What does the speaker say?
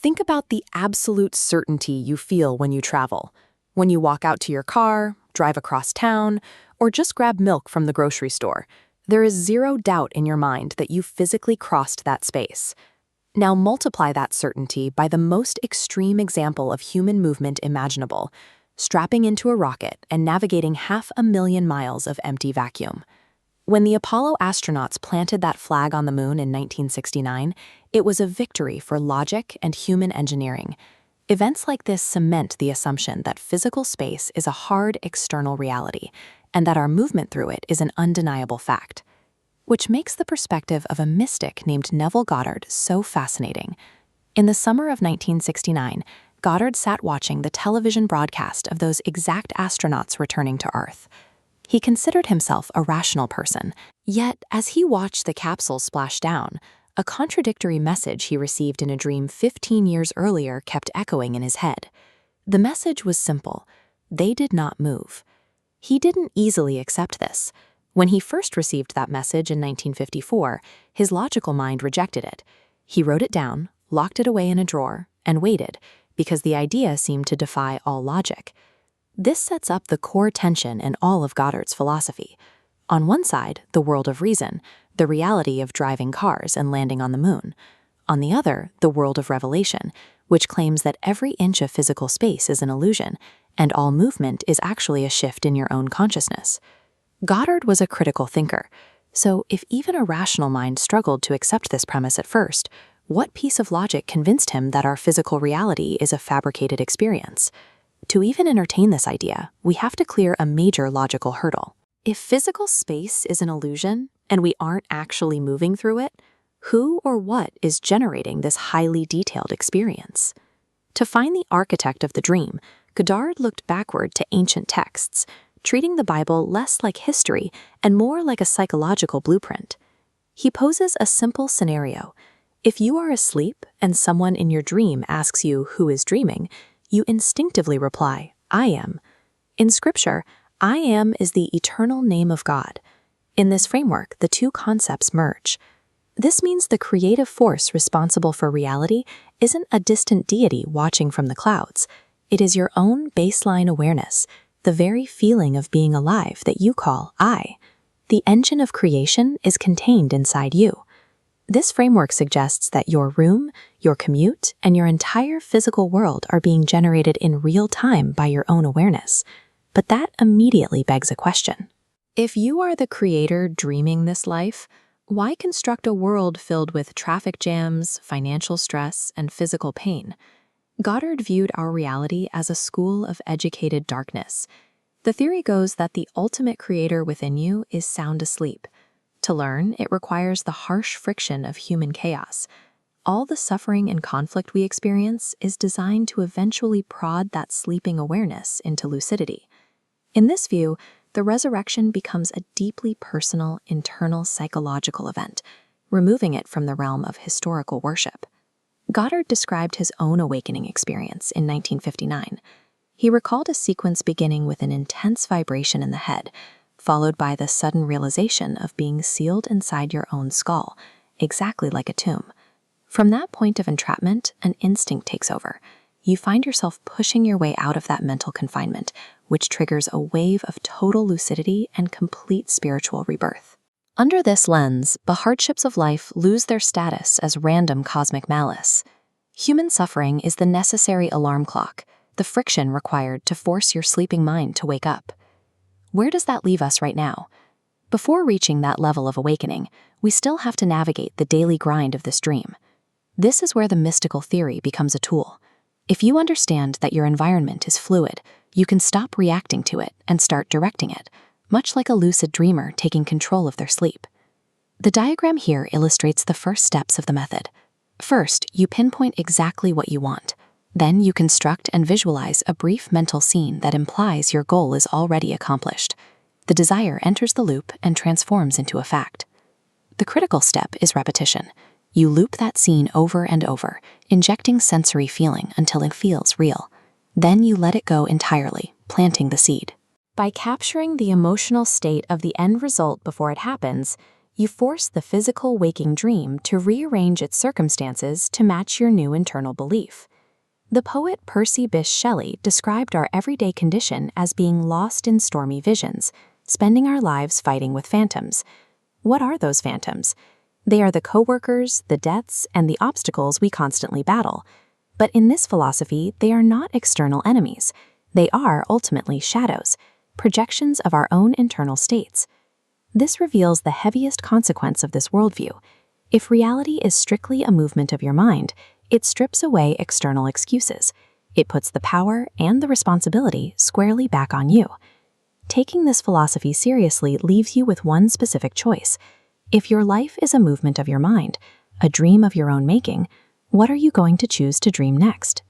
Think about the absolute certainty you feel when you travel. When you walk out to your car, drive across town, or just grab milk from the grocery store, there is zero doubt in your mind that you physically crossed that space. Now multiply that certainty by the most extreme example of human movement imaginable, strapping into a rocket and navigating 500,000 miles of empty vacuum. When the Apollo astronauts planted that flag on the moon in 1969, it was a victory for logic and human engineering. Events like this cement the assumption that physical space is a hard external reality, and that our movement through it is an undeniable fact. Which makes the perspective of a mystic named Neville Goddard so fascinating. In the summer of 1969, Goddard sat watching the television broadcast of those exact astronauts returning to Earth. He considered himself a rational person, yet as he watched the capsule splash down, a contradictory message he received in a dream 15 years earlier kept echoing in his head. The message was simple: they did not move. He didn't easily accept this. When he first received that message in 1954, his logical mind rejected it. He wrote it down, locked it away in a drawer, and waited, because the idea seemed to defy all logic. This sets up the core tension in all of Goddard's philosophy. On one side, the world of reason, the reality of driving cars and landing on the moon. On the other, the world of revelation, which claims that every inch of physical space is an illusion, and all movement is actually a shift in your own consciousness. Goddard was a critical thinker, so if even a rational mind struggled to accept this premise at first, what piece of logic convinced him that our physical reality is a fabricated experience? To even entertain this idea, we have to clear a major logical hurdle. If physical space is an illusion, and we aren't actually moving through it, who or what is generating this highly detailed experience? To find the architect of the dream, Goddard looked backward to ancient texts, treating the Bible less like history and more like a psychological blueprint. He poses a simple scenario. If you are asleep and someone in your dream asks you who is dreaming, you instinctively reply, "I am." In Scripture, "I am" is the eternal name of God. In this framework, the two concepts merge. This means the creative force responsible for reality isn't a distant deity watching from the clouds. It is your own baseline awareness, the very feeling of being alive that you call I. The engine of creation is contained inside you. This framework suggests that your room, your commute, and your entire physical world are being generated in real time by your own awareness. But that immediately begs a question. If you are the creator dreaming this life, why construct a world filled with traffic jams, financial stress, and physical pain? Goddard viewed our reality as a school of educated darkness. The theory goes that the ultimate creator within you is sound asleep. To learn, it requires the harsh friction of human chaos. All the suffering and conflict we experience is designed to eventually prod that sleeping awareness into lucidity. In this view, the resurrection becomes a deeply personal, internal psychological event, removing it from the realm of historical worship. Goddard described his own awakening experience in 1959. He recalled a sequence beginning with an intense vibration in the head, followed by the sudden realization of being sealed inside your own skull, exactly like a tomb. From that point of entrapment, an instinct takes over. You find yourself pushing your way out of that mental confinement, which triggers a wave of total lucidity and complete spiritual rebirth. Under this lens, the hardships of life lose their status as random cosmic malice. Human suffering is the necessary alarm clock, the friction required to force your sleeping mind to wake up. Where does that leave us right now? Before reaching that level of awakening, we still have to navigate the daily grind of this dream. This is where the mystical theory becomes a tool. If you understand that your environment is fluid, you can stop reacting to it and start directing it, much like a lucid dreamer taking control of their sleep. The diagram here illustrates the first steps of the method. First, you pinpoint exactly what you want. Then you construct and visualize a brief mental scene that implies your goal is already accomplished. The desire enters the loop and transforms into a fact. The critical step is repetition. You loop that scene over and over, injecting sensory feeling until it feels real. Then you let it go entirely, planting the seed. By capturing the emotional state of the end result before it happens, You force the physical waking dream to rearrange its circumstances to match your new internal belief. The poet Percy Bysshe Shelley described our everyday condition as being lost in stormy visions, spending our lives fighting with phantoms. What are those phantoms? They are the coworkers, the deaths, and the obstacles we constantly battle. But in this philosophy, they are not external enemies. They are ultimately shadows, projections of our own internal states. This reveals the heaviest consequence of this worldview. If reality is strictly a movement of your mind, it strips away external excuses. It puts the power and the responsibility squarely back on you. Taking this philosophy seriously leaves you with one specific choice. If your life is a movement of your mind, a dream of your own making, what are you going to choose to dream next?